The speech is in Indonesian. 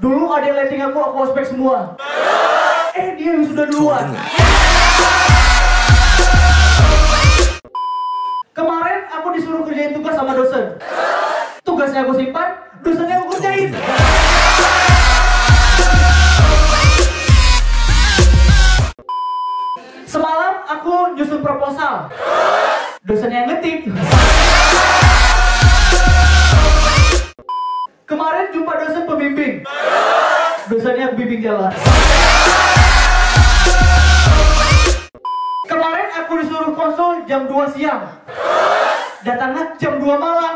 Dulu ada yang letting aku ospek semua. Dia sudah duluan. Kemarin aku disuruh kerjain tugas sama dosen. Tugasnya aku simpan, dosennya aku kerjain. Semalam aku nyusun proposal. Dosennya yang ngetik. Kemarin jumpa dosen pembimbing. Dosennya aku bimbing jalan. Kemarin aku disuruh konsul jam 2 siang. Datangnya jam 2 malam.